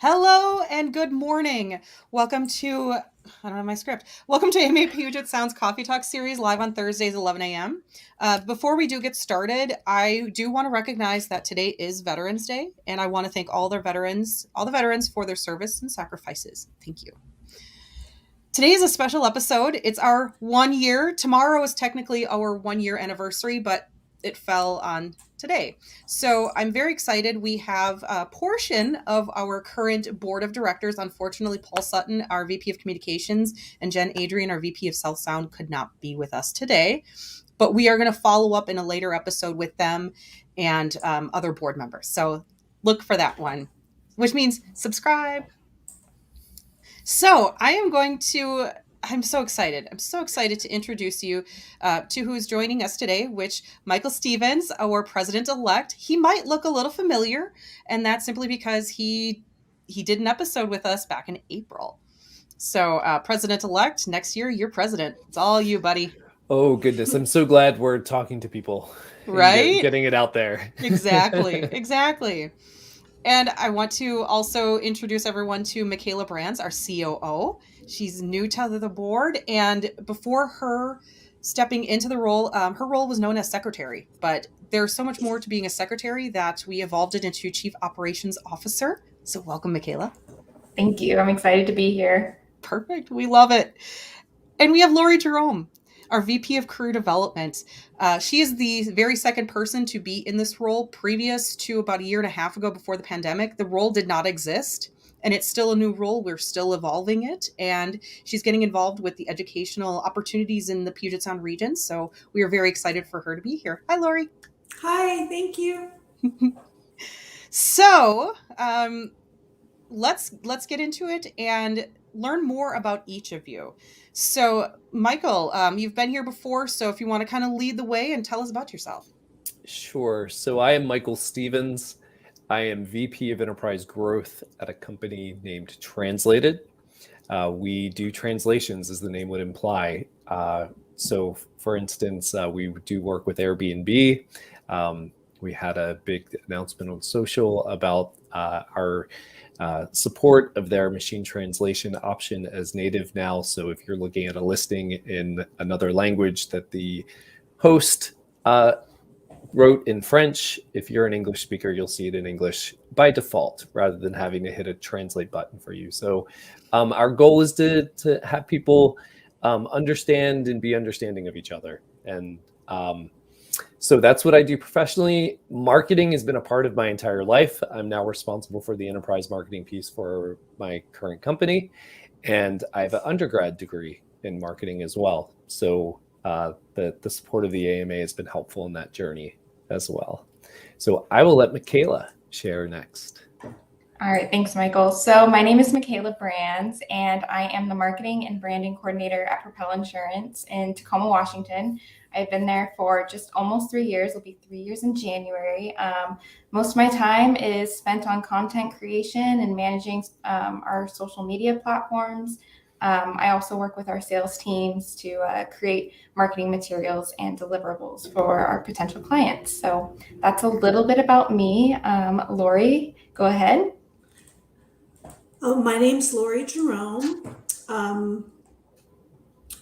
Hello and good morning. Welcome to, I don't have my script. Welcome to AMAPS Puget Sound's Coffee Talk series live on Thursdays, 11 a.m. Before we do get started, I do want to recognize that today is Veterans Day, and I want to thank all the veterans for their service and sacrifices. Thank you. Today is a special episode. It's our 1 year. Tomorrow is technically our 1 year anniversary, but it fell on today. So I'm very excited. We have a portion of our current board of directors. Unfortunately, Paul Sutton, our VP of Communications, and Jen Adrian, our VP of South Sound, could not be with us today. But we are going to follow up in a later episode with them and other board members. So look for that one, which means subscribe. So I'm so excited. I'm so excited to introduce you to who is joining us today, which Michael Stevens, our president-elect. He might look a little familiar, and that's simply because he did an episode with us back in April. So president-elect, next year, you're president. It's all you, buddy. Oh, goodness. I'm so glad we're talking to people. Right? Getting it out there. Exactly. And I want to also introduce everyone to Mikayla Brands, our COO. She's new to the board, and before her stepping into the role, her role was known as secretary, but there's so much more to being a secretary that we evolved it into Chief Operations Officer. So welcome, Mikayla. Thank you. I'm excited to be here. Perfect. We love it. And we have Lori Jerome, our VP of Career Development. She is the very second person to be in this role. Previous to about a year and a half ago, before the pandemic, the role did not exist, and it's still a new role. We're still evolving it, and she's getting involved with the educational opportunities in the Puget Sound region. So we are very excited for her to be here. Hi, Lori. Hi, thank you. So let's get into it and learn more about each of you. So, Michael, you've been here before, so if you want to kind of lead the way and tell us about yourself. Sure. So I am Michael Stevens. I am VP of Enterprise Growth at a company named Translated. We do translations, as the name would imply. So, for instance, we do work with Airbnb. We had a big announcement on social about our support of their machine translation option as native now. So if you're looking at a listing in another language that the host wrote in French, if you're an English speaker, you'll see it in English by default rather than having to hit a translate button for you. So our goal is to have people understand and be understanding of each other. And so that's what I do professionally. Marketing has been a part of my entire life. I'm now responsible for the enterprise marketing piece for my current company. And I have an undergrad degree in marketing as well. So the support of the AMA has been helpful in that journey as well. So I will let Mikayla share next. All right, thanks, Michael. So my name is Mikayla Brands, and I am the marketing and branding coordinator at Propel Insurance in Tacoma, Washington. I've been there for just almost 3 years. It'll be 3 years in January. Most of my time is spent on content creation and managing our social media platforms. I also work with our sales teams to create marketing materials and deliverables for our potential clients. So that's a little bit about me. Lori, go ahead. My name's Lori Jerome.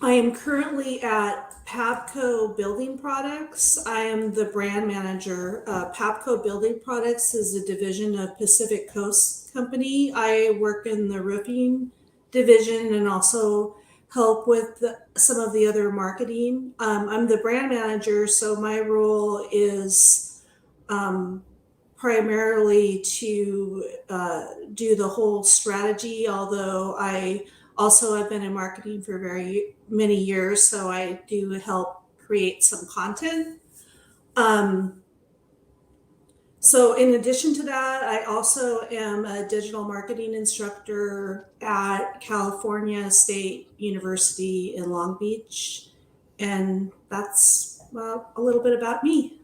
I am currently at Papco Building Products. I am the brand manager. Papco Building Products is a division of Pacific Coast Company. I work in the roofing division and also help with some of the other marketing. I'm the brand manager, so my role is primarily to do the whole strategy, although I also have been in marketing for very many years, so I do help create some content. So in addition to that, I also am a digital marketing instructor at California State University in Long Beach. And that's a little bit about me.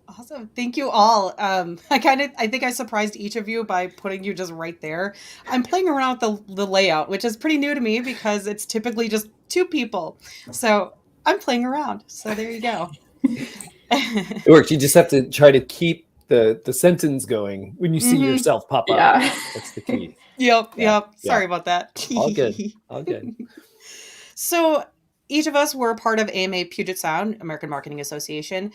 Awesome. Thank you all. I think I surprised each of you by putting you just right there. I'm playing around with the layout, which is pretty new to me because it's typically just two people. So I'm playing around. So there you go. It works. You just have to try to keep the sentence going when you see yourself pop up. Yeah. That's the key. Yep. Yeah, Sorry about that. All good. All good. So each of us were part of AMA Puget Sound, American Marketing Association.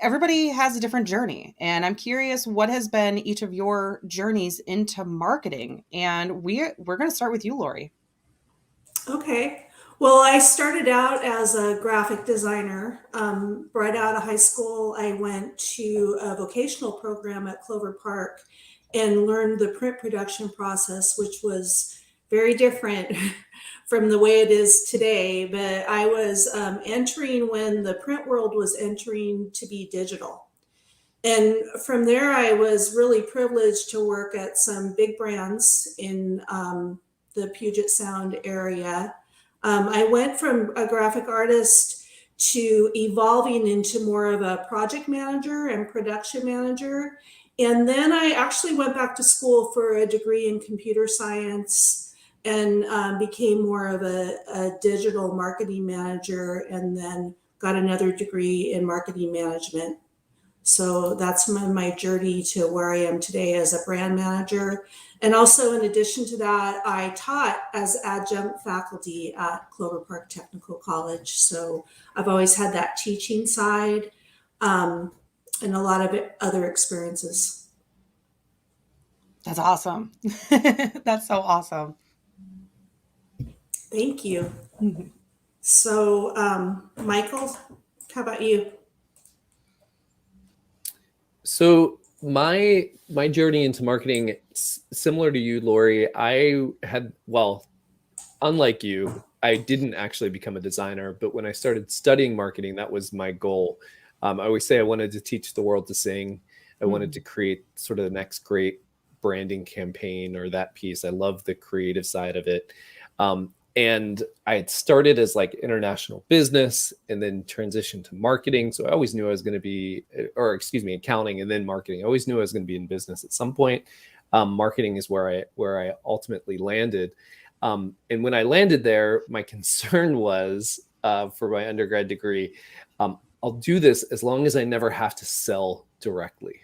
Everybody has a different journey, and I'm curious what has been each of your journeys into marketing. And we're going to start with you, Lori. Okay. Well, I started out as a graphic designer. Right out of high school, I went to a vocational program at Clover Park and learned the print production process, which was very different from the way it is today. But I was entering when the print world was entering to be digital. And from there, I was really privileged to work at some big brands in the Puget Sound area. I went from a graphic artist to evolving into more of a project manager and production manager. And then I actually went back to school for a degree in computer science and became more of a digital marketing manager, and then got another degree in marketing management. So that's my journey to where I am today as a brand manager. And also, in addition to that, I taught as adjunct faculty at Clover Park Technical College. So I've always had that teaching side, and a lot of other experiences. That's awesome. That's so awesome. Thank you. So, Michael, how about you? So my journey into marketing, similar to you, Lori, I had, well, unlike you, I didn't actually become a designer, but when I started studying marketing, that was my goal. I always say I wanted to teach the world to sing. I wanted to create sort of the next great branding campaign or that piece. I love the creative side of it. And I had started as like international business and then transitioned to marketing. So I always knew I was going to be, or excuse me, accounting and then marketing. I always knew I was going to be in business at some point. Marketing is where I ultimately landed. And when I landed there, my concern was for my undergrad degree, I'll do this as long as I never have to sell directly.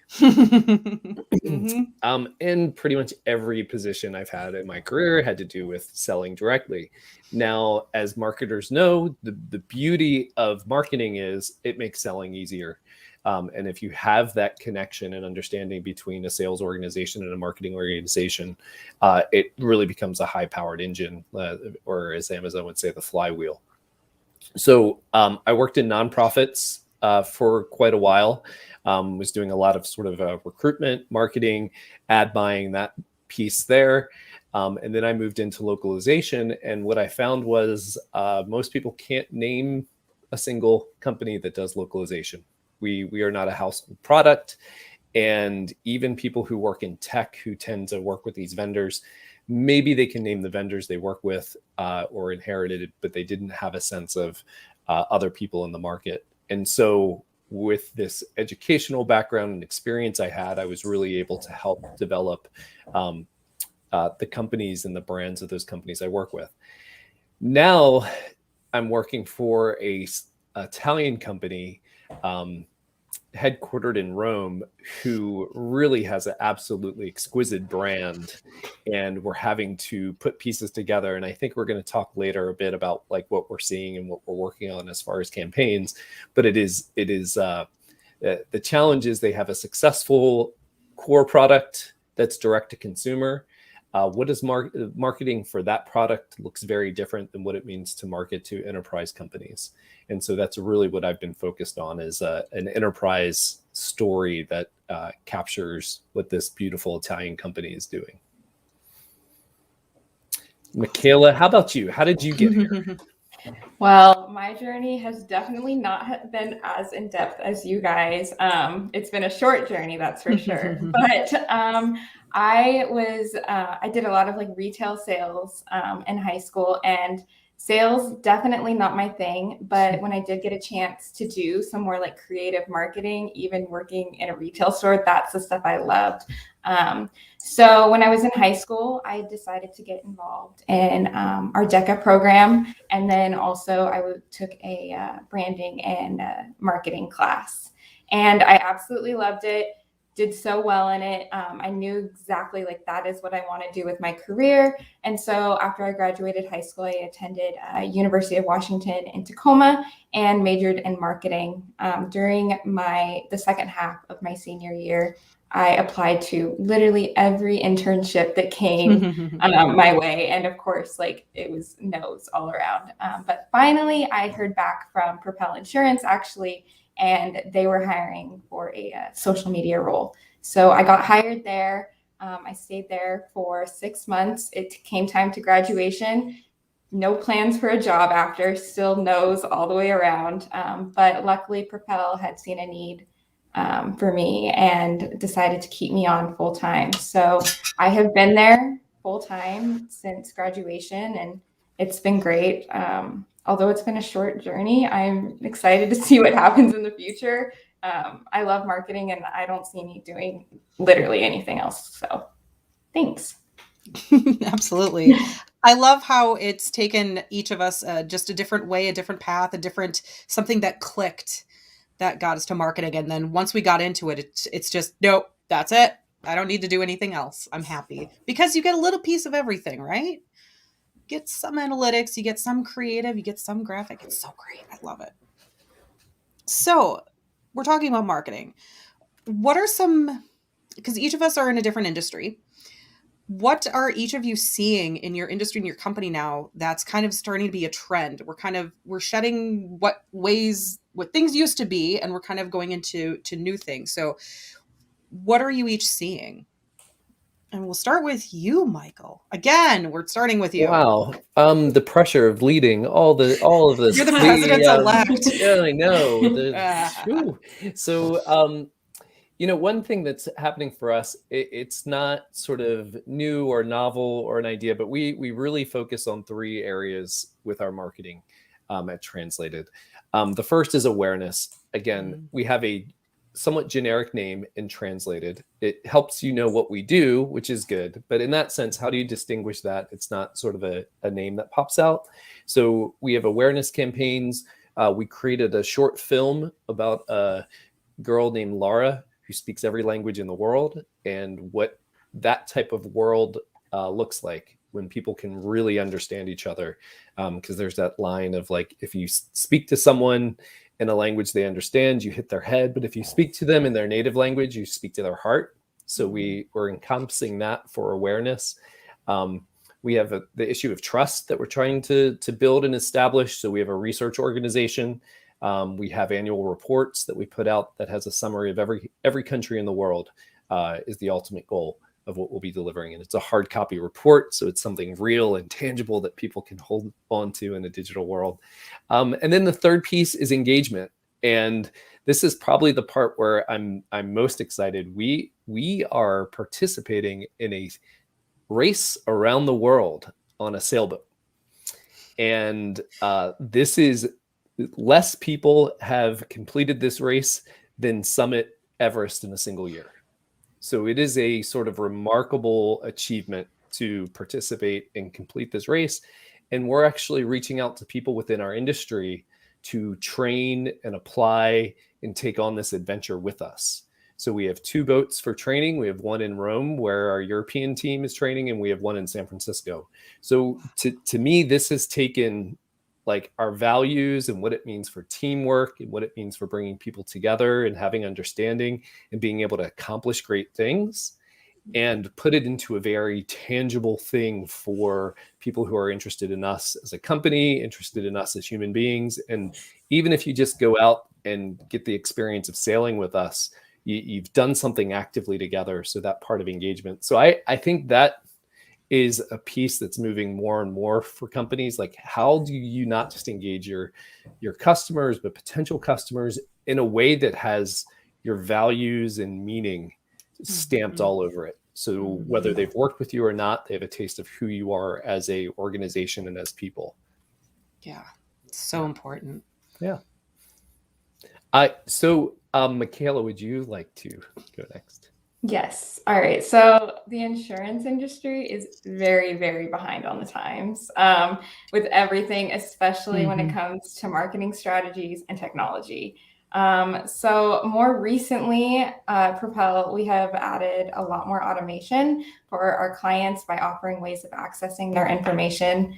And pretty much every position I've had in my career had to do with selling directly. Now, as marketers know, the beauty of marketing is it makes selling easier. And if you have that connection and understanding between a sales organization and a marketing organization, it really becomes a high-powered engine, or as Amazon would say, the flywheel. So I worked in nonprofits for quite a while. Was doing a lot of sort of recruitment, marketing, ad buying, that piece there. And then I moved into localization. And what I found was most people can't name a single company that does localization. We are not a household product. And even people who work in tech who tend to work with these vendors, maybe they can name the vendors they work with or inherited it, but they didn't have a sense of other people in the market. And so with this educational background and experience I had, I was really able to help develop the companies and the brands of those companies I work with. Now I'm working for a Italian company headquartered in Rome, who really has an absolutely exquisite brand, and we're having to put pieces together. And I think we're going to talk later a bit about like what we're seeing and what we're working on as far as campaigns. But it is the challenge is they have a successful core product that's direct to consumer. What is marketing for that product looks very different than what it means to market to enterprise companies. And so that's really what I've been focused on, is an enterprise story that captures what this beautiful Italian company is doing. Mikayla, how about you? How did you get here? Well, my journey has definitely not been as in-depth as you guys. It's been a short journey, that's for sure. But I did a lot of like retail sales in high school, and sales definitely not my thing. But when I did get a chance to do some more like creative marketing, even working in a retail store, that's the stuff I loved. So when I was in high school, I decided to get involved in our DECA program. And then also I took a branding and marketing class. And I absolutely loved it, did so well in it. I knew exactly like that is what I want to do with my career. And so after I graduated high school, I attended University of Washington in Tacoma and majored in marketing. During the second half of my senior year, I applied to literally every internship that came my way. And of course, like it was no's all around. But finally, I heard back from Propel Insurance actually, and they were hiring for a social media role. So I got hired there. I stayed there for 6 months. It came time to graduation. No plans for a job after, still no's all the way around. But luckily, Propel had seen a need for me and decided to keep me on full time. So I have been there full time since graduation, and it's been great. Although it's been a short journey, I'm excited to see what happens in the future. I love marketing, and I don't see me doing literally anything else. So thanks. Absolutely. I love how it's taken each of us just a different way, a different path, something that clicked that got us to marketing. And then once we got into it, it's just, nope, that's it. I don't need to do anything else. I'm happy because you get a little piece of everything, right? Get some analytics, you get some creative, you get some graphic. It's so great. I love it. So we're talking about marketing. What are because each of us are in a different industry. What are each of you seeing in your industry, in your company now, that's kind of starting to be a trend? We're shedding what things used to be, and we're kind of going into new things. So what are you each seeing? And we'll start with you, Michael. Again, we're starting with you. Wow. The pressure of leading all of this. You're the president-elect. Yeah, I know. So, one thing that's happening for us, it's not sort of new or novel or an idea, but we really focus on 3 areas with our marketing at Translated. The first is awareness. Again, we have a somewhat generic name in Translated. It helps you know what we do, which is good. But in that sense, how do you distinguish that? It's not sort of a name that pops out. So we have awareness campaigns. We created a short film about a girl named Laura who speaks every language in the world, and what that type of world looks like when people can really understand each other. Because there's that line of like, if you speak to someone in a language they understand, you hit their head. But if you speak to them in their native language, you speak to their heart. So we're encompassing that for awareness. We have the issue of trust that we're trying to build and establish. So we have a research organization. We have annual reports that we put out that has a summary of every country in the world is the ultimate goal of what we'll be delivering. And it's a hard copy report. So it's something real and tangible that people can hold on to in a digital world. And then the third piece is engagement. And this is probably the part where I'm most excited. We are participating in a race around the world on a sailboat. And this is less people have completed this race than summit Everest in a single year. So it is a sort of remarkable achievement to participate and complete this race. And we're actually reaching out to people within our industry to train and apply and take on this adventure with us. So we have 2 boats for training. We have one in Rome where our European team is training, and we have one in San Francisco. So to me, this has taken like our values and what it means for teamwork and what it means for bringing people together and having understanding and being able to accomplish great things, and put it into a very tangible thing for people who are interested in us as a company, interested in us as human beings. And even if you just go out and get the experience of sailing with us, you've done something actively together. So that part of engagement. So I think that is a piece that's moving more and more for companies. Like, how do you not just engage your customers, but potential customers in a way that has your values and meaning stamped all over it? So whether they've worked with you or not, they have a taste of who you are as a organization and as people. Yeah, so important. Yeah. So Mikayla, would you like to go next? Yes. All right. So the insurance industry is very, very behind on the times with everything, especially when it comes to marketing strategies and technology. So more recently, Propel, we have added a lot more automation for our clients by offering ways of accessing their information.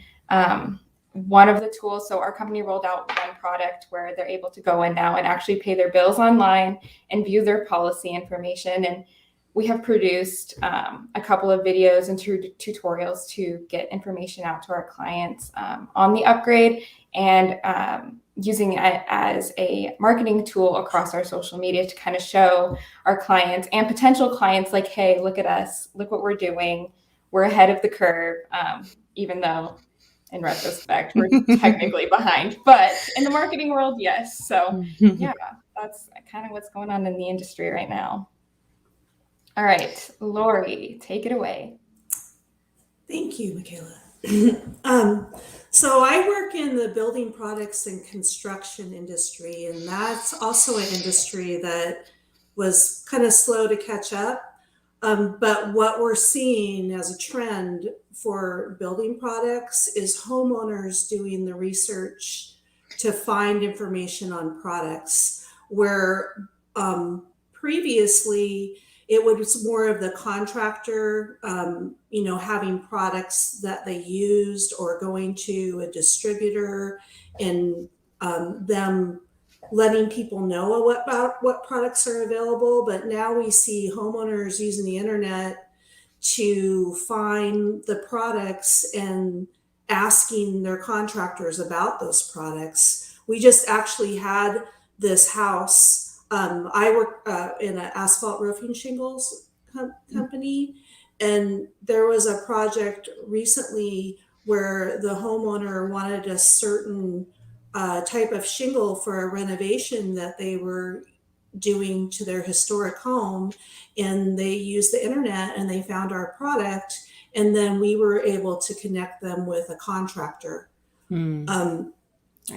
One of the tools, so our company rolled out one product where they're able to go in now and actually pay their bills online and view their policy information. And we have produced a couple of videos and tutorials to get information out to our clients on the upgrade, and using it as a marketing tool across our social media to kind of show our clients and potential clients like, hey, look at us, look what we're doing. We're ahead of the curve, even though in retrospect, we're technically behind. But in the marketing world, yes. So yeah, that's kind of what's going on in the industry right now. All right, Lori, take it away. Thank you, Mikayla. So I work in the building products and construction industry, and that's also an industry that was kind of slow to catch up. But what we're seeing as a trend for building products is homeowners doing the research to find information on products, where previously it was more of the contractor, having products that they used or going to a distributor and them letting people know about what products are available. But now we see homeowners using the internet to find the products and asking their contractors about those products. We just actually had this house. I work in an asphalt roofing shingles company, and there was a project recently where the homeowner wanted a certain type of shingle for a renovation that they were doing to their historic home, and they used the internet and they found our product, and then we were able to connect them with a contractor.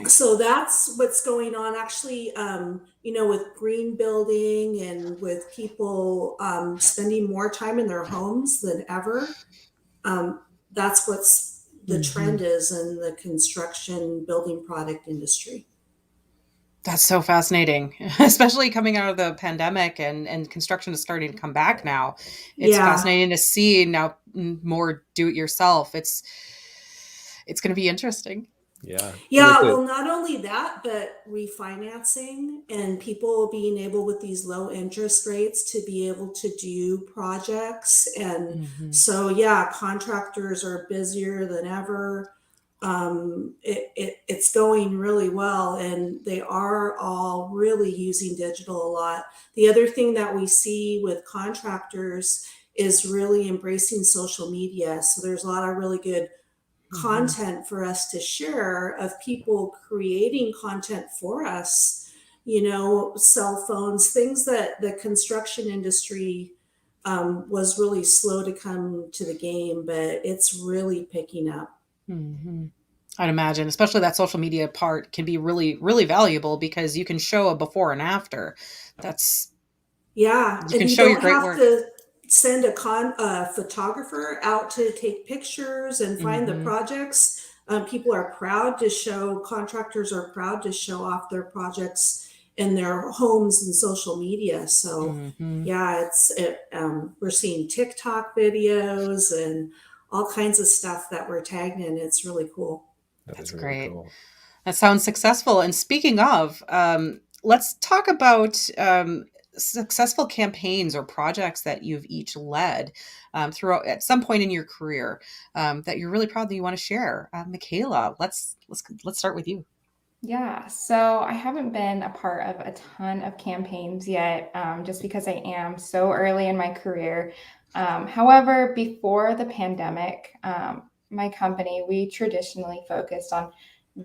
So that's what's going on actually, with green building and with people spending more time in their homes than ever. That's what's the trend is in the construction building product industry. That's so fascinating, especially coming out of the pandemic and construction is starting to come back now. It's fascinating to see now more do it yourself. It's going to be interesting. Yeah. Well, not only that, but refinancing and people being able with these low interest rates to be able to do projects. And so, yeah, contractors are busier than ever. It's going really well, and they are all really using digital a lot. The other thing that we see with contractors is really embracing social media. So there's a lot of really good content for us to share of people creating content for us, cell phones, things that the construction industry was really slow to come to the game, but it's really picking up. I'd imagine, especially that social media part can be really, really valuable because you can show a before and after. You can show your great work. To send a photographer out to take pictures and find the projects. People are proud to show, contractors are proud to show off their projects in their homes and social media. So we're seeing TikTok videos and all kinds of stuff that we're tagged in. It's really cool. That's really great. Cool. That sounds successful. And speaking of, let's talk about successful campaigns or projects that you've each led throughout at some point in your career that you're really proud that you want to share. Mikayla, let's start with you. Yeah, so I haven't been a part of a ton of campaigns yet, just because I am so early in my career. However, before the pandemic, my company, we traditionally focused on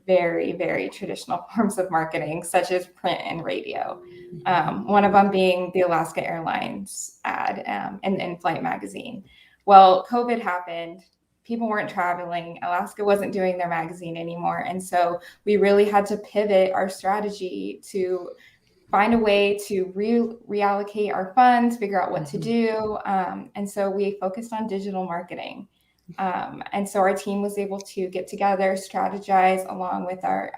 very, very traditional forms of marketing, such as print and radio. One of them being the Alaska Airlines ad and in-flight magazine. Well, COVID happened. People weren't traveling. Alaska wasn't doing their magazine anymore. And so we really had to pivot our strategy to find a way to reallocate our funds, figure out what to do. And so we focused on digital marketing. And so our team was able to get together, strategize along with our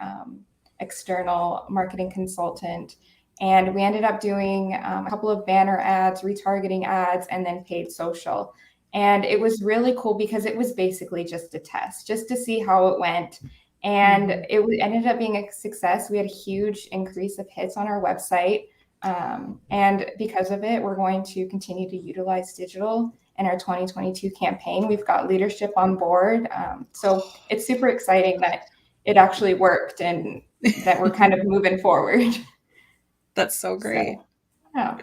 external marketing consultant, And we ended up doing a couple of banner ads, retargeting ads, and then paid social. And it was really cool because it was basically just a test, just to see how it went. And it ended up being a success. We had a huge increase of hits on our website. And because of it, we're going to continue to utilize digital in our 2022 campaign. We've got leadership on board. So it's super exciting that it actually worked and that we're kind of moving forward. That's so great. So, yeah.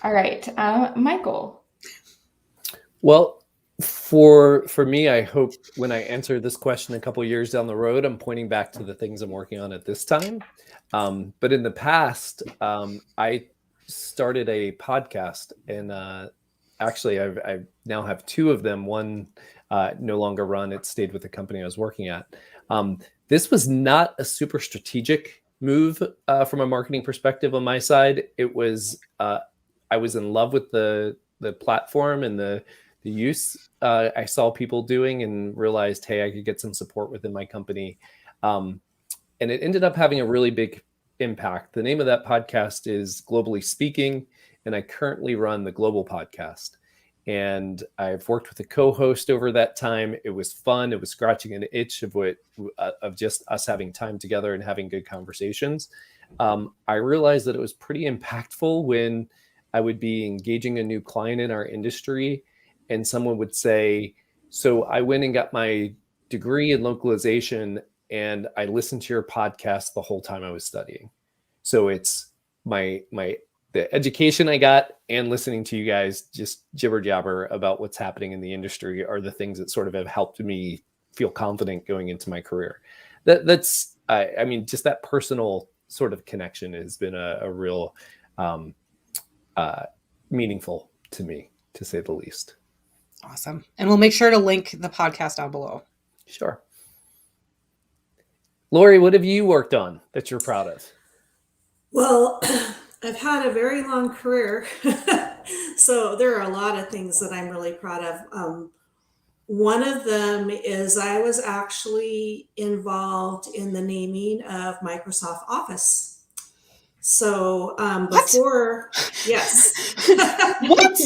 All right. Michael. Well, for me, I hope when I answer this question a couple of years down the road, I'm pointing back to the things I'm working on at this time. But in the past, I started a podcast, and actually, I now have two of them. One no longer run; it stayed with the company I was working at. This was not a super strategic move from a marketing perspective on my side. It was I was in love with the platform and the use I saw people doing, and realized, hey, I could get some support within my company. And it ended up having a really big impact. The name of that podcast is Globally Speaking, and I currently run the Global Podcast. And I've worked with a co-host over that time. It was fun. It was scratching an itch of just us having time together and having good conversations. I realized that it was pretty impactful when I would be engaging a new client in our industry, and someone would say, so I went and got my degree in localization, and I listened to your podcast the whole time I was studying. So it's the education I got and listening to you guys just jibber jabber about what's happening in the industry are the things that sort of have helped me feel confident going into my career. That's I mean, just that personal sort of connection has been a real meaningful to me, to say the least. Awesome. And we'll make sure to link the podcast down below. Sure. Lori, what have you worked on that you're proud of? Well, I've had a very long career, so there are a lot of things that I'm really proud of. One of them is I was actually involved in the naming of Microsoft Office. So before, yes. What?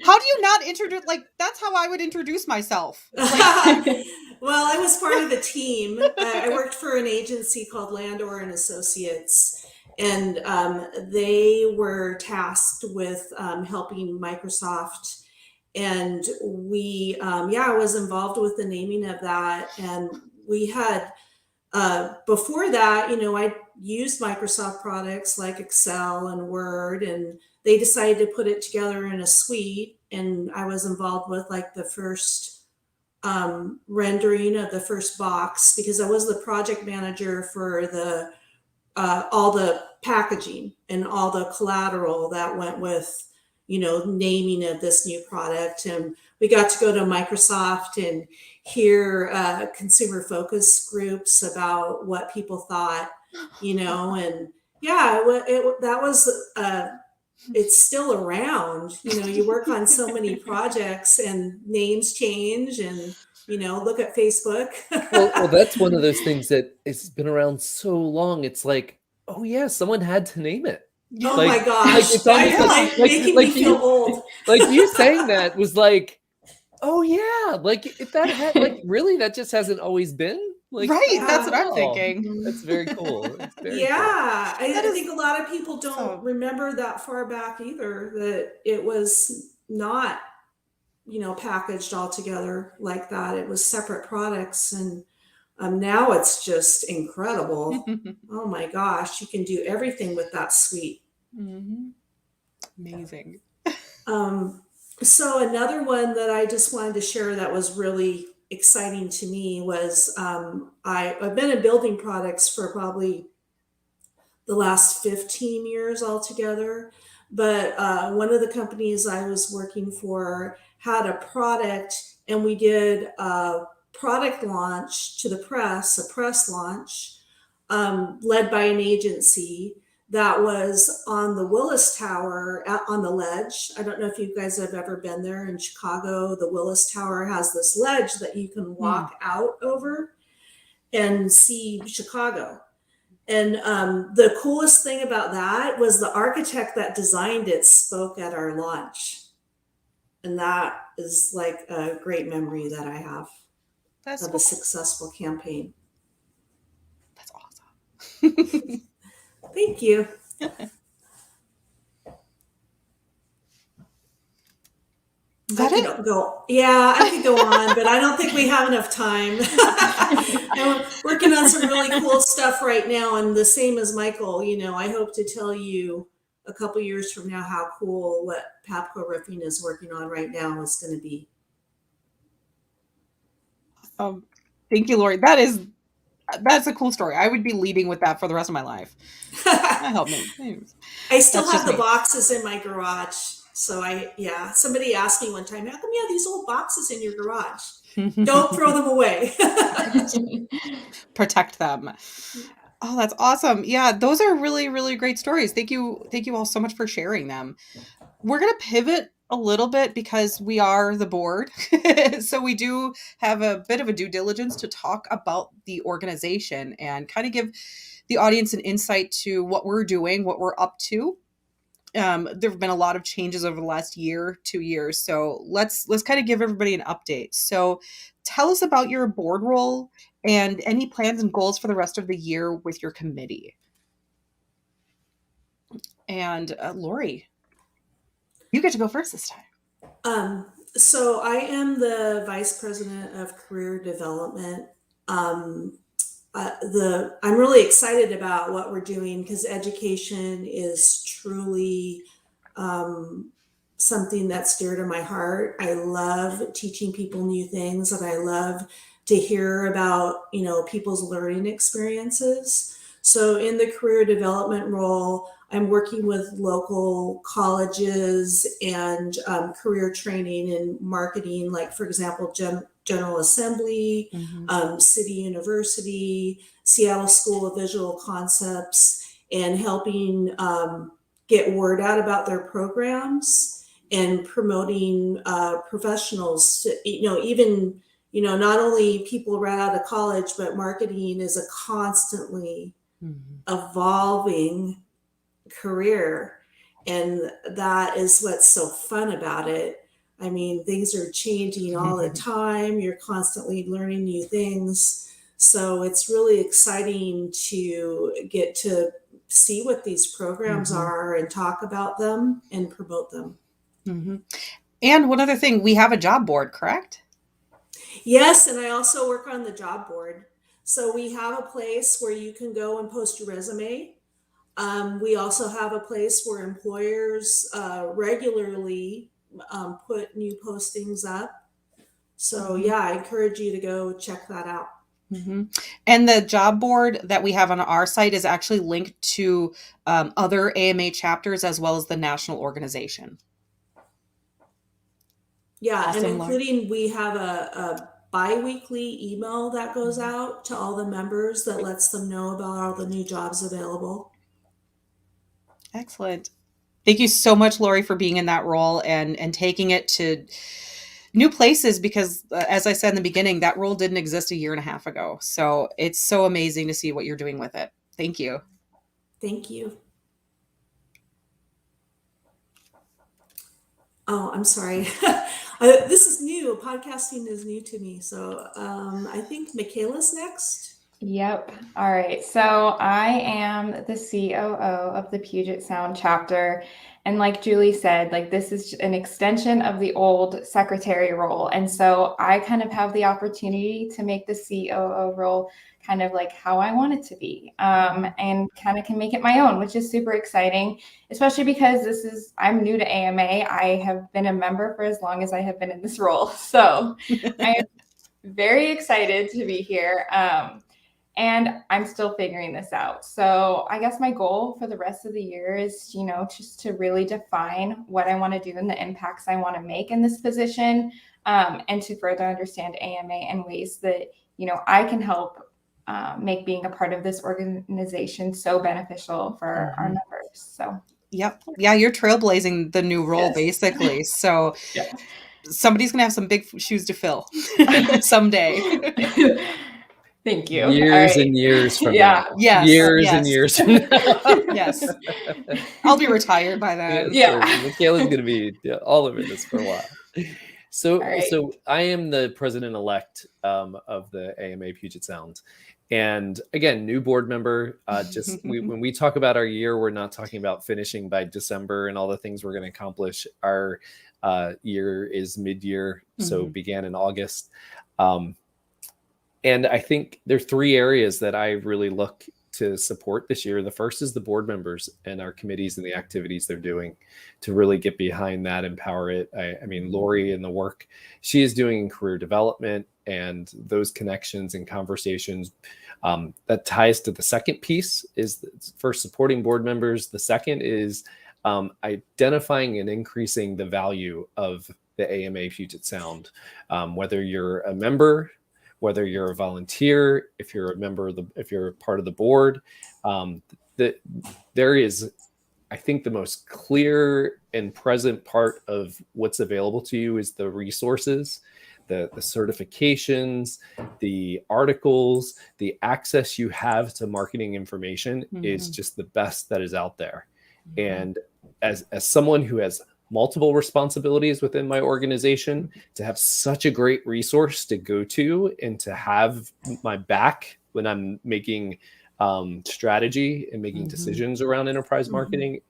How do you not introduce, like, that's how I would introduce myself. Well, I was part of the team. I worked for an agency called Landor and Associates, and they were tasked with helping Microsoft. And we, I was involved with the naming of that. And we had, before that, I used Microsoft products like Excel and Word, and they decided to put it together in a suite. And I was involved with like the first rendering of the first box, because I was the project manager for the all the packaging and all the collateral that went with, naming of this new product. And we got to go to Microsoft and hear consumer focus groups about what people thought, and yeah, that was, it's still around. You work on so many projects and names change, and look at Facebook. well, that's one of those things that it's been around so long. It's like, oh yeah, someone had to name it. Oh my gosh. It's almost making me feel old. Like you saying that was like, oh yeah, like if that had, like, really, that just hasn't always been like, right. That's what I'm wow. thinking. That's very cool. It's very cool. I think a lot of people don't remember that far back either, that it was not, packaged all together like that. It was separate products, and now it's just incredible. Oh my gosh, you can do everything with that suite. Mm-hmm. Amazing. So another one that I just wanted to share that was really exciting to me was I've been in building products for probably the last 15 years altogether. But one of the companies I was working for had a product, and we did a product launch to the press, a press launch led by an agency that was on the Willis Tower on the ledge. I don't know if you guys have ever been there in Chicago. The Willis Tower has this ledge that you can walk out over and see Chicago. And the coolest thing about that was the architect that designed it spoke at our launch. And that is like a great memory that I have of a successful campaign. That's awesome. Thank you. Is that it? Yeah, I could go on, but I don't think we have enough time. I'm working on some really cool stuff right now, and the same as Michael, I hope to tell you a couple years from now how cool what Papco Roofing is working on right now is going to be. Thank you, Lori. That's a cool story. I would be leading with that for the rest of my life. That helped me. I still have the boxes in my garage. So somebody asked me one time, how come you have these old boxes in your garage? Don't throw them away. Protect them. Oh, that's awesome. Yeah, those are really, really great stories. Thank you all so much for sharing them. We're going to pivot a little bit because we are the board. So we do have a bit of a due diligence to talk about the organization and kind of give the audience an insight to what we're doing, what we're up to. There have been a lot of changes over the last year, 2 years. So let's kind of give everybody an update. So tell us about your board role and any plans and goals for the rest of the year with your committee. And Lori, you get to go first this time. So I am the Vice President of Career Development. I'm really excited about what we're doing because education is truly something that's dear to my heart. I love teaching people new things, and I love to hear about, people's learning experiences. So in the career development role, I'm working with local colleges and career training and marketing, like, for example, General Assembly, City University, Seattle School of Visual Concepts, and helping get word out about their programs and promoting professionals to, even, not only people right out of college, but marketing is a constantly evolving career. And that is what's so fun about it. I mean, things are changing all the time. You're constantly learning new things. So it's really exciting to get to see what these programs are and talk about them and promote them. And one other thing, we have a job board, correct? Yes, and I also work on the job board. So we have a place where you can go and post your resume. We also have a place where employers regularly put new postings up. So I encourage you to go check that out. And the job board that we have on our site is actually linked to other AMA chapters as well as the national organization. Yeah, awesome. And including we have a bi-weekly email that goes out to all the members that lets them know about all the new jobs available. Excellent. Thank you so much, Lori, for being in that role and taking it to new places because, as I said in the beginning, that role didn't exist 1.5 years ago. So it's so amazing to see what you're doing with it. Thank you. Thank you. Oh, I'm sorry. This is new. Podcasting is new to me. So I think Michaela's next. Yep. All right. So I am the COO of the Puget Sound chapter. And like Julie said, this is an extension of the old secretary role. And so I kind of have the opportunity to make the COO role kind of like how I want it to be, and kind of can make it my own, which is super exciting, especially because I'm new to AMA. I have been a member for as long as I have been in this role. So I am very excited to be here. And I'm still figuring this out. So I guess my goal for the rest of the year is, just to really define what I want to do and the impacts I want to make in this position, and to further understand AMA and ways that, I can help make being a part of this organization so beneficial for our members. So. Yep. Yeah, you're trailblazing the new role, basically. So somebody's going to have some big shoes to fill someday. Thank you. Years All right. and years from Yeah. now. Yes, Years and yes. years from now. Yes. I'll be retired by then. Yeah. So Michaela's going to be all over this for a while. So, All right. so I am the president-elect of the AMA Puget Sound. And again, new board member. When we talk about our year, we're not talking about finishing by December and all the things we're going to accomplish. Our year is mid-year, so began in August. And I think there are three areas that I really look to support this year. The first is the board members and our committees and the activities they're doing to really get behind that, empower it. I mean, Lori and the work she is doing in career development and those connections and conversations, that ties to the second piece is first supporting board members. The second is identifying and increasing the value of the AMA Puget Sound, whether you're a member, whether you're a volunteer, if you're a member of if you're part of the board, there is, I think, the most clear and present part of what's available to you is the resources, the certifications, the articles, the access you have to marketing information is just the best that is out there. And as someone who has multiple responsibilities within my organization, to have such a great resource to go to and to have my back when I'm making strategy and making decisions around enterprise marketing,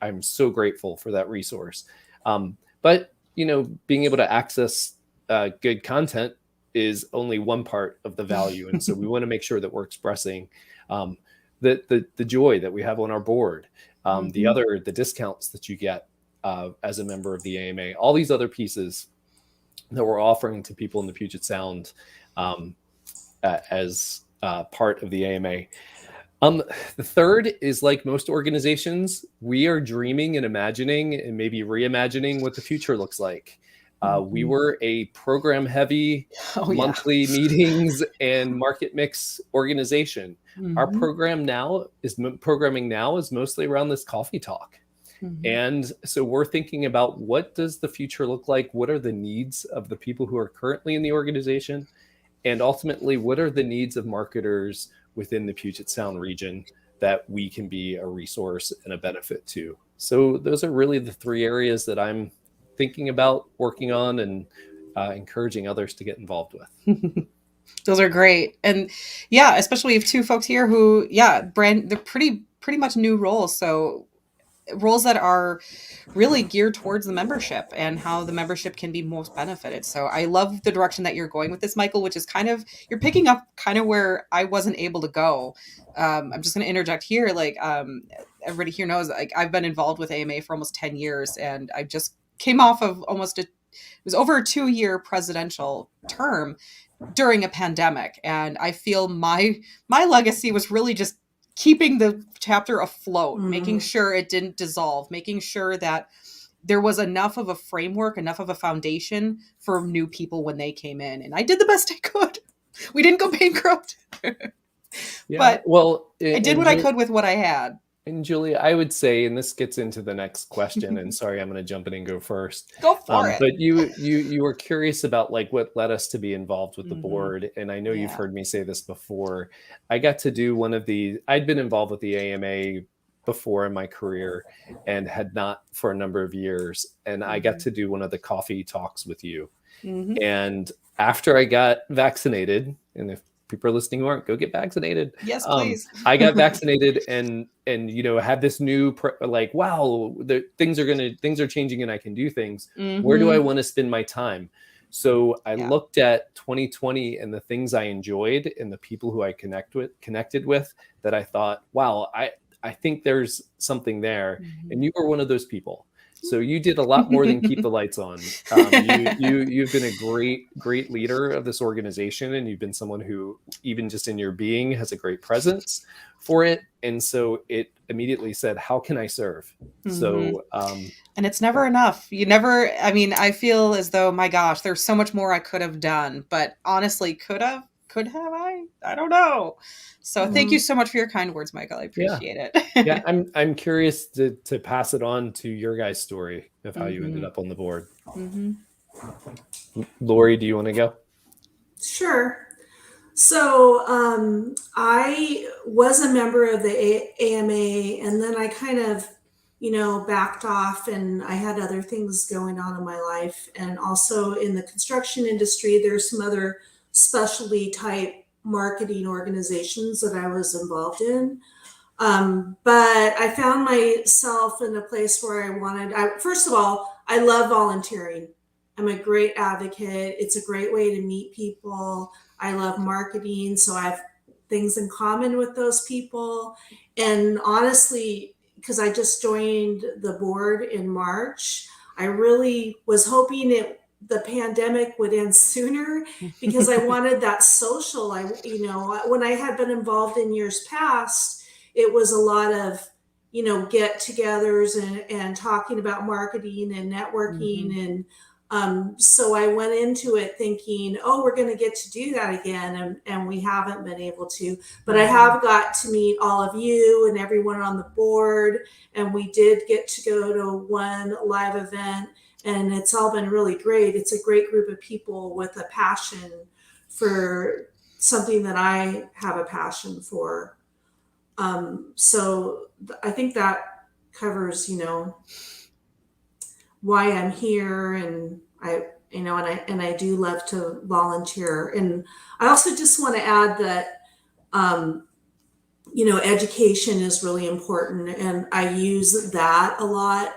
I'm so grateful for that resource. But being able to access good content is only one part of the value, and so we want to make sure that we're expressing the joy that we have on our board, the discounts that you get as a member of the AMA, all these other pieces that we're offering to people in the Puget Sound as part of the AMA. The third is, like most organizations, we are dreaming and imagining and maybe reimagining what the future looks like. We were a program heavy monthly meetings and market mix organization. Our programming now is mostly around this coffee talk. And so we're thinking about, what does the future look like? What are the needs of the people who are currently in the organization? And ultimately, what are the needs of marketers within the Puget Sound region that we can be a resource and a benefit to? So those are really the three areas that I'm thinking about working on and encouraging others to get involved with. Those are great. And yeah, especially we have two folks here who, they're pretty much new roles. So roles that are really geared towards the membership and how the membership can be most benefited. So I love the direction that you're going with this, Michael, which is you're picking up kind of where I wasn't able to go. I'm just going to interject here. Everybody here knows, I've been involved with AMA for almost 10 years, and I just came off of it was over a 2-year presidential term during a pandemic. And I feel my legacy was really just keeping the chapter afloat, making sure it didn't dissolve, making sure that there was enough of a framework, enough of a foundation for new people when they came in. And I did the best I could. We didn't go bankrupt. But I did what I could with what I had. And Julie, I would say, and this gets into the next question, and sorry, I'm going to jump in and go first. Go for it. But you were curious about what led us to be involved with the board. And I know you've heard me say this before. I got to do I'd been involved with the AMA before in my career and had not for a number of years. And I got to do one of the coffee talks with you. And after I got vaccinated, and if people are listening who aren't, go get vaccinated. Yes, please. I got vaccinated and had this new wow, things are changing and I can do things. Where do I want to spend my time? So I looked at 2020 and the things I enjoyed and the people who I connected with that I thought, wow, I think there's something there. And you were one of those people. So you did a lot more than keep the lights on. You've been a great leader of this organization, and you've been someone who, even just in your being, has a great presence for it. And so it immediately said, how can I serve? So, and it's never enough. I feel as though, my gosh, there's so much more I could have done, but honestly, could have I don't know. So thank you so much for your kind words, Michael. I appreciate it. Yeah, I'm curious to pass it on to your guys' story of how you ended up on the board. Lori, do you want to go? Sure. So I was a member of the AMA, and then I kind of, backed off, and I had other things going on in my life. And also in the construction industry, there's some other specialty type marketing organizations that I was involved in. But I found myself in a place where first of all, I love volunteering. I'm a great advocate. It's a great way to meet people. I love marketing, so I have things in common with those people. And honestly, because I just joined the board in March, I really was hoping the pandemic would end sooner because I wanted that social. When I had been involved in years past, it was a lot of get-togethers and talking about marketing and networking. And so I went into it thinking, oh, we're going to get to do that again, and we haven't been able to. But I have got to meet all of you and everyone on the board, and we did get to go to one live event, and it's all been really great. It's a great group of people with a passion for something that I have a passion for. So I think that covers, why I'm here, and I do love to volunteer. And I also just want to add that, education is really important, and I use that a lot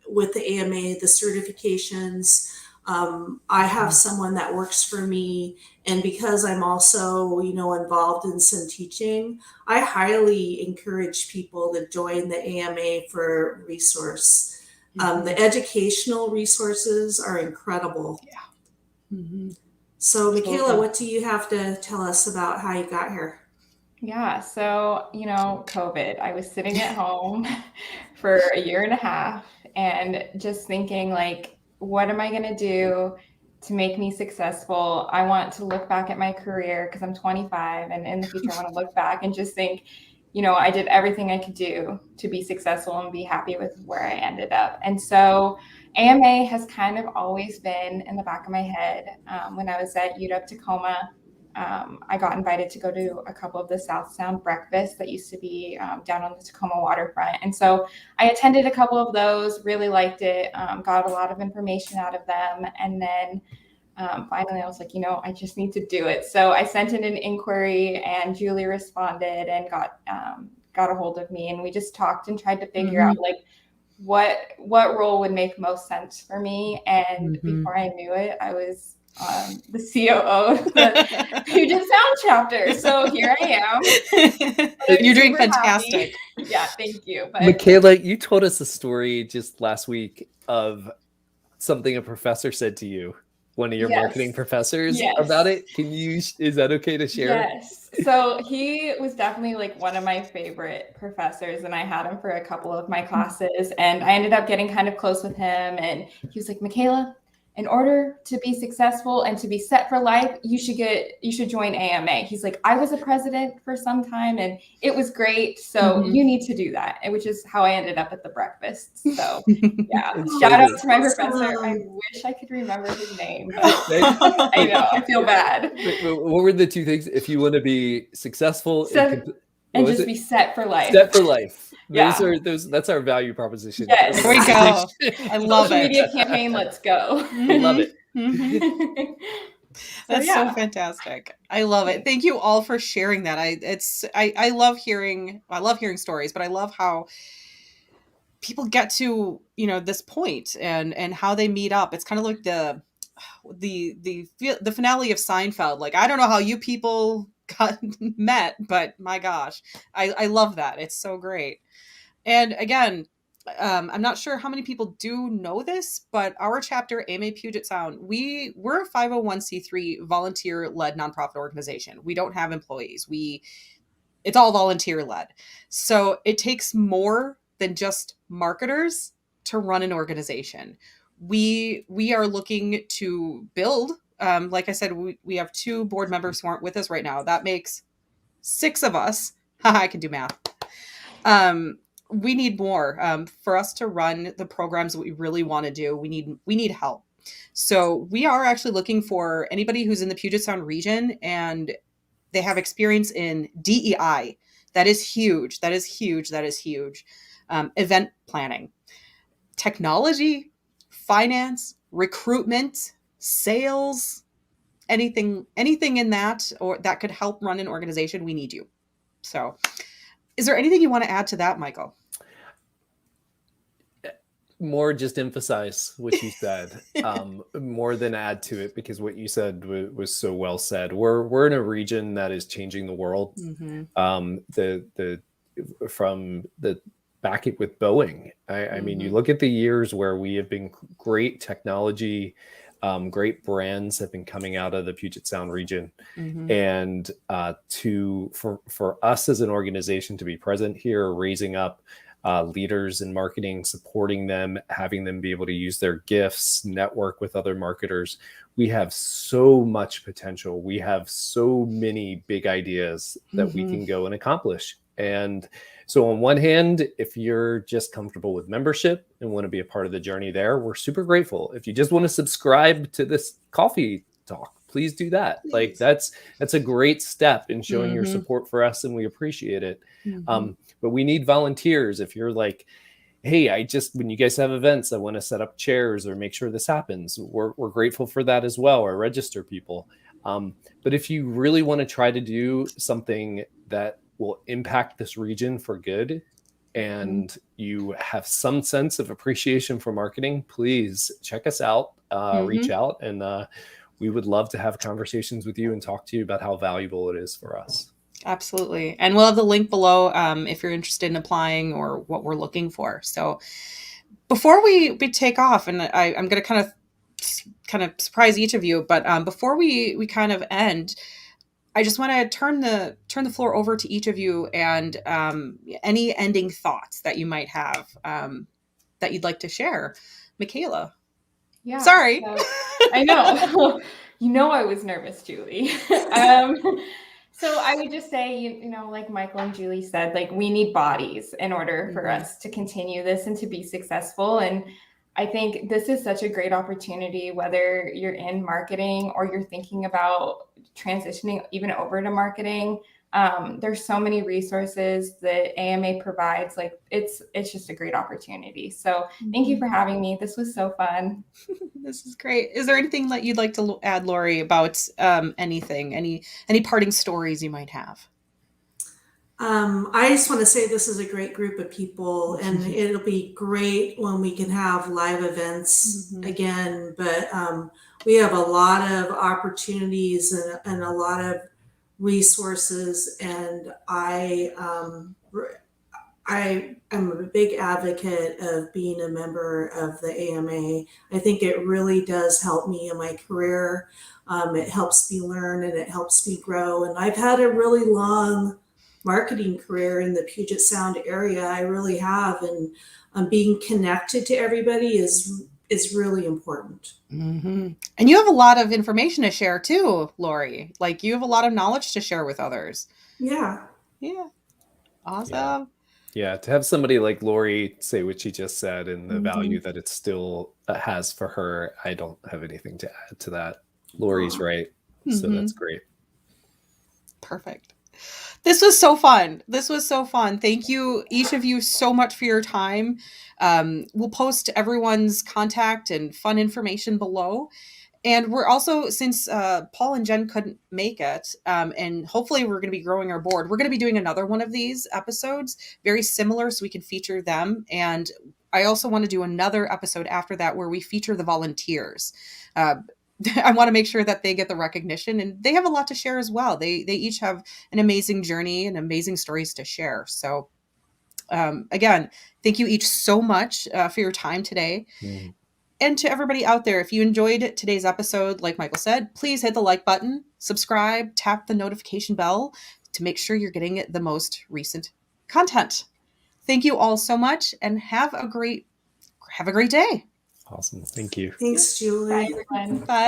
with the AMA, the certifications. I have someone that works for me, and because I'm also, involved in some teaching, I highly encourage people to join the AMA for resource. The educational resources are incredible. Yeah. Mm-hmm. So, Mikayla, what do you have to tell us about how you got here? Yeah, so, COVID, I was sitting at home for a year and a half and just thinking, like, what am I going to do to make me successful? I want to look back at my career because I'm 25, and in the future, I want to look back and just think, I did everything I could do to be successful and be happy with where I ended up. And so AMA has kind of always been in the back of my head. When I was at UW-Tacoma, I got invited to go to a couple of the South Sound breakfasts that used to be down on the Tacoma waterfront. And so I attended a couple of those, really liked it, got a lot of information out of them. And then finally I was like, I just need to do it. So I sent in an inquiry, and Julie responded and got a hold of me. And we just talked and tried to figure out like what role would make most sense for me. And before I knew it, I was the COO of the Puget Sound chapter. So here I am. You're doing fantastic. Happy. Yeah, thank you. But Mikayla, you told us a story just last week of something a professor said to you, one of your marketing professors, about it. Is that okay to share? Yes. So he was definitely like one of my favorite professors, and I had him for a couple of my classes, and I ended up getting kind of close with him. And he was like, Mikayla, in order to be successful and to be set for life, you should join AMA. He's like, I was a president for some time and it was great. So you need to do that. And which is how I ended up at the breakfast. So yeah, shout out to my professor. I wish I could remember his name, but I know, I feel bad. What were the two things? If you want to be successful and just be set for life. Set for life. Yeah. That's our value proposition. Yes. There we go. I love Social it. media campaign, let's go. I love it. That's so fantastic. I love it. Thank you all for sharing that. I love hearing stories, but I love how people get to, this point and how they meet up. It's kind of like the finale of Seinfeld. Like, I don't know how you people got met, but my gosh, I love that. It's so great. And again, I'm not sure how many people do know this, but our chapter, AMA Puget Sound, we're a 501c3 volunteer-led nonprofit organization. We don't have employees. It's all volunteer-led. So it takes more than just marketers to run an organization. We are looking to build, like I said, we have 2 board members who aren't with us right now. That makes 6 of us. I can do math. We need more for us to run the programs that we really want to do. We need help. So we are actually looking for anybody who's in the Puget Sound region and they have experience in DEI. That is huge. That is huge. That is huge. Event planning, technology, finance, recruitment, sales, anything in that or that could help run an organization. We need you. So is there anything you want to add to that, Michael? More just emphasize what you said, more than add to it, because what you said was so well said. We're in a region that is changing the world. From the back with Boeing. I mean, you look at the years where we have been great technology, great brands have been coming out of the Puget Sound region, and for us as an organization to be present here, raising up leaders in marketing, supporting them, having them be able to use their gifts, network with other marketers. We have so much potential. We have so many big ideas that we can go and accomplish. And so on one hand, if you're just comfortable with membership and want to be a part of the journey there, we're super grateful. If you just want to subscribe to this coffee talk, please do that. Please. Like that's a great step in showing your support for us, and we appreciate it. But we need volunteers. If you're like, hey, when you guys have events, I want to set up chairs or make sure this happens. We're grateful for that as well, or register people. But if you really want to try to do something that will impact this region for good, and you have some sense of appreciation for marketing, please check us out, reach out, and we would love to have conversations with you and talk to you about how valuable it is for us. Absolutely. And we'll have the link below if you're interested in applying or what we're looking for. So before we take off, and I'm going to kind of surprise each of you, but before we kind of end, I just want to turn the floor over to each of you and any ending thoughts that you might have that you'd like to share. Mikayla. Yeah. Sorry. I know. I was nervous, Julie. So I would just say, you know, like Michael and Julie said, like we need bodies in order for us to continue this and to be successful. And I think this is such a great opportunity, whether you're in marketing or you're thinking about transitioning even over to marketing. There's so many resources that AMA provides. Like it's just a great opportunity. So thank you for having me. This was so fun. This is great. Is there anything that you'd like to add, Lori, about anything, any parting stories you might have? I just want to say this is a great group of people, and it'll be great when we can have live events again. But we have a lot of opportunities and a lot of resources, and I am a big advocate of being a member of the AMA. I think it really does help me in my career. It helps me learn and it helps me grow. And I've had a really long marketing career in the Puget Sound area. I really have. And being connected to everybody is really important. And you have a lot of information to share too, Lori. Like you have a lot of knowledge to share with others. Yeah. Awesome. Yeah, to have somebody like Lori say what she just said and the value that it still has for her, I don't have anything to add to that. Lori's right. So that's great. Perfect. This was so fun. Thank you, each of you, so much for your time. We'll post everyone's contact and fun information below. And we're also, since Paul and Jen couldn't make it, and hopefully we're going to be growing our board, we're going to be doing another one of these episodes, very similar, so we can feature them. And I also want to do another episode after that where we feature the volunteers. I want to make sure that they get the recognition, and they have a lot to share as well. They each have an amazing journey and amazing stories to share. So again, thank you each so much for your time today. And to everybody out there, if you enjoyed today's episode, like Michael said, please hit the like button, subscribe, tap the notification bell to make sure you're getting the most recent content. Thank you all so much, and have a great day. Awesome. Thank you. Thanks, Julie. Bye, everyone. Bye.